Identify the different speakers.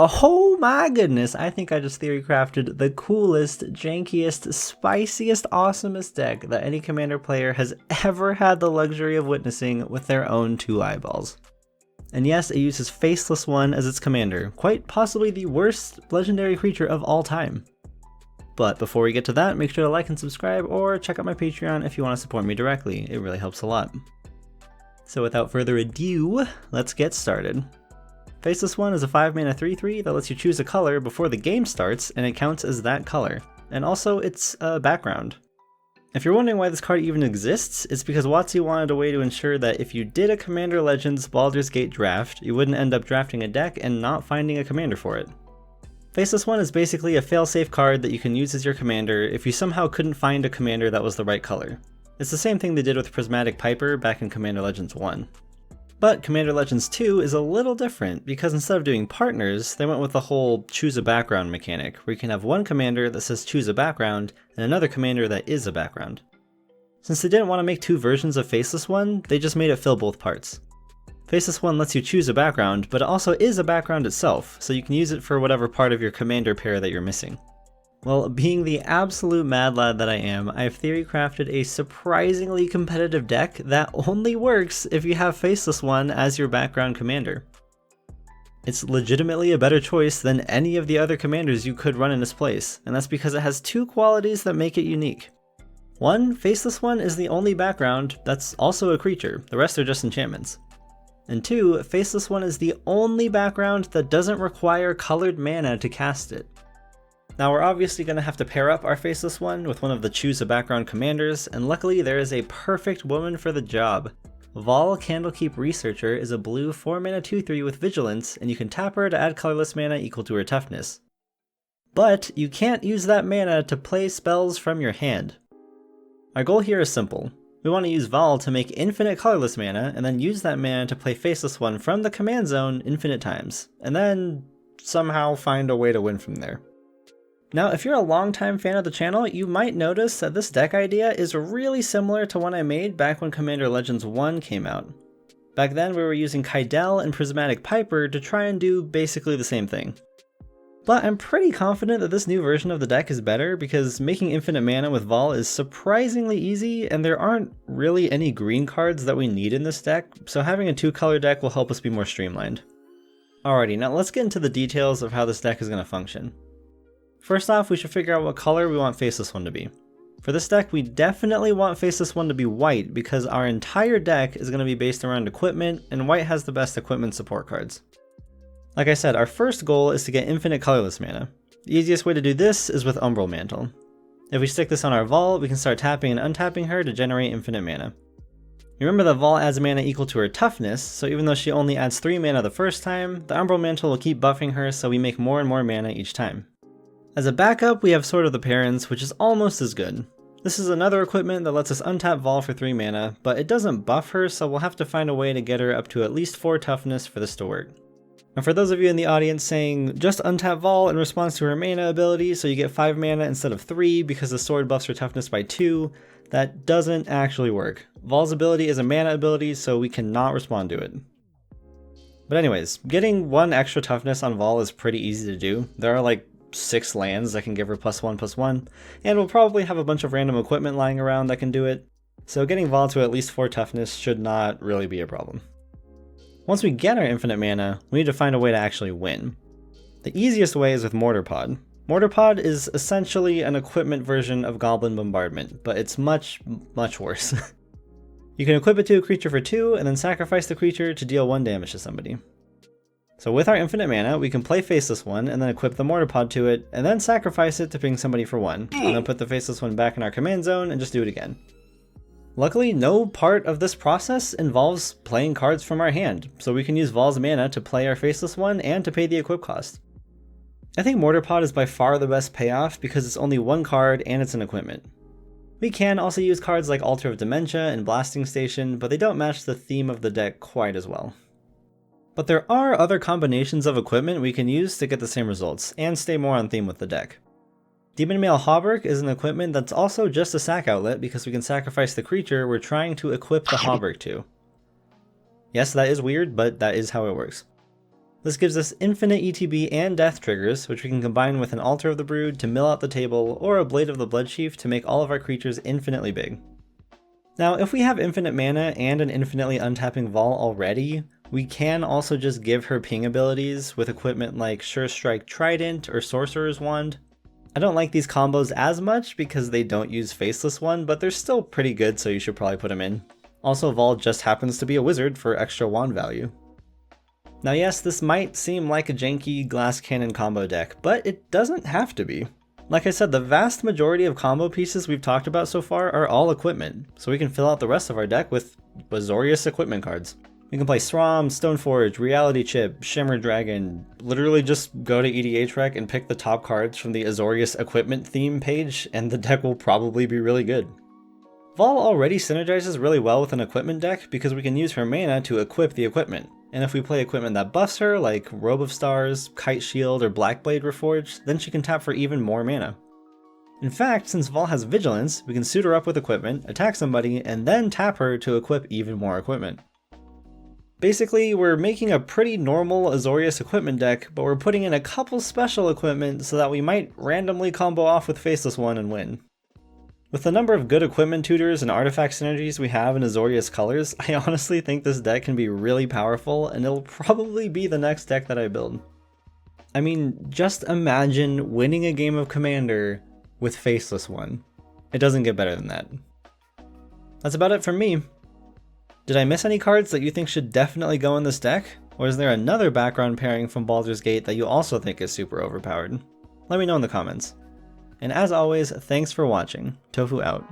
Speaker 1: Oh my goodness, I think I just theory crafted the coolest, jankiest, spiciest, awesomest deck that any Commander player has ever had the luxury of witnessing with their own 2 eyeballs. And yes, it uses Faceless One as its commander, quite possibly the worst legendary creature of all time. But before we get to that, make sure to like and subscribe or check out my Patreon if you want to support me directly, it really helps a lot. So without further ado, let's get started. Faceless One is a 5-mana 3/3 that lets you choose a color before the game starts and it counts as that color. And also it's a background. If you're wondering why this card even exists, it's because WotC wanted a way to ensure that if you did a Commander Legends Baldur's Gate draft, you wouldn't end up drafting a deck and not finding a commander for it. Faceless One is basically a failsafe card that you can use as your commander if you somehow couldn't find a commander that was the right color. It's the same thing they did with Prismatic Piper back in Commander Legends 1. But Commander Legends 2 is a little different because instead of doing partners, they went with the whole choose a background mechanic, where you can have one commander that says choose a background and another commander that is a background. Since they didn't want to make 2 versions of Faceless One, they just made it fill both parts. Faceless One lets you choose a background, but it also is a background itself, so you can use it for whatever part of your commander pair that you're missing. Well, being the absolute mad lad that I am, I've theory crafted a surprisingly competitive deck that only works if you have Faceless One as your background commander. It's legitimately a better choice than any of the other commanders you could run in its place, and that's because it has 2 qualities that make it unique. 1, Faceless One is the only background that's also a creature, the rest are just enchantments. And 2, Faceless One is the only background that doesn't require colored mana to cast it. Now we're obviously going to have to pair up our Faceless One with one of the choose a background commanders, and luckily there is a perfect woman for the job. Vol Candlekeep Researcher is a blue 4-mana 2/3 with Vigilance, and you can tap her to add colorless mana equal to her toughness. But you can't use that mana to play spells from your hand. Our goal here is simple. We want to use Vol to make infinite colorless mana, and then use that mana to play Faceless One from the command zone infinite times, and then somehow find a way to win from there. Now, if you're a longtime fan of the channel, you might notice that this deck idea is really similar to one I made back when Commander Legends 1 came out. Back then we were using Kydel and Prismatic Piper to try and do basically the same thing. But I'm pretty confident that this new version of the deck is better because making infinite mana with Vol is surprisingly easy and there aren't really any green cards that we need in this deck, so having a 2-color deck will help us be more streamlined. Alrighty, now let's get into the details of how this deck is going to function. First off, we should figure out what color we want Faceless One to be. For this deck, we definitely want Faceless One to be white because our entire deck is going to be based around equipment, and white has the best equipment support cards. Like I said, our first goal is to get infinite colorless mana. The easiest way to do this is with Umbral Mantle. If we stick this on our Vol, we can start tapping and untapping her to generate infinite mana. You remember that Vol adds mana equal to her toughness, so even though she only adds 3 mana the first time, the Umbral Mantle will keep buffing her so we make more and more mana each time. As a backup, we have Sword of the Parents, which is almost as good. This is another equipment that lets us untap Vol for 3 mana, but it doesn't buff her, so we'll have to find a way to get her up to at least 4 toughness for this to work. And for those of you in the audience saying, just untap Vol in response to her mana ability so you get 5 mana instead of 3 because the sword buffs her toughness by 2, that doesn't actually work. Vol's ability is a mana ability, so we cannot respond to it. But anyways, getting 1 extra toughness on Vol is pretty easy to do. There are like 6 lands that can give her +1/+1, and we'll probably have a bunch of random equipment lying around that can do it, so getting Vol to at least 4 toughness should not really be a problem. Once we get our infinite mana, we need to find a way to actually win. The easiest way is with Mortar Pod. Mortar Pod is essentially an equipment version of Goblin Bombardment, but it's much worse. You can equip it to a creature for 2, and then sacrifice the creature to deal 1 damage to somebody. So with our infinite mana, we can play Faceless One, and then equip the Mortar Pod to it, and then sacrifice it to ping somebody for 1, and then put the Faceless One back in our command zone and just do it again. Luckily, no part of this process involves playing cards from our hand, so we can use Vol's mana to play our Faceless One and to pay the equip cost. I think Mortar Pod is by far the best payoff because it's only 1 card and it's an equipment. We can also use cards like Altar of Dementia and Blasting Station, but they don't match the theme of the deck quite as well. But there are other combinations of equipment we can use to get the same results, and stay more on theme with the deck. Demon Mail Hauberk is an equipment that's also just a sack outlet because we can sacrifice the creature we're trying to equip the Hauberk to. Yes, that is weird, but that is how it works. This gives us infinite ETB and death triggers, which we can combine with an Altar of the Brood to mill out the table, or a Blade of the Bloodchief to make all of our creatures infinitely big. Now, if we have infinite mana and an infinitely untapping Vol already, we can also just give her ping abilities with equipment like Sure Strike Trident or Sorcerer's Wand. I don't like these combos as much because they don't use Faceless one, but they're still pretty good, so you should probably put them in. Also, Vol just happens to be a wizard for extra wand value. Now yes, this might seem like a janky glass cannon combo deck, but it doesn't have to be. Like I said, the vast majority of combo pieces we've talked about so far are all equipment, so we can fill out the rest of our deck with Azorius equipment cards. We can play Srom, Stoneforge, Reality Chip, Shimmer Dragon, literally just go to EDH Rec and pick the top cards from the Azorius equipment theme page, and the deck will probably be really good. Vol already synergizes really well with an equipment deck because we can use her mana to equip the equipment. And if we play equipment that buffs her, like Robe of Stars, Kite Shield, or Blackblade Reforged, then she can tap for even more mana. In fact, since Vol has Vigilance, we can suit her up with equipment, attack somebody, and then tap her to equip even more equipment. Basically, we're making a pretty normal Azorius equipment deck, but we're putting in a couple special equipment so that we might randomly combo off with Faceless one and win. With the number of good equipment tutors and artifact synergies we have in Azorius colors, I honestly think this deck can be really powerful, and it'll probably be the next deck that I build. I mean, just imagine winning a game of Commander with Faceless one. It doesn't get better than that. That's about it from me. Did I miss any cards that you think should definitely go in this deck? Or is there another background pairing from Baldur's Gate that you also think is super overpowered? Let me know in the comments. And as always, thanks for watching. Tofu out.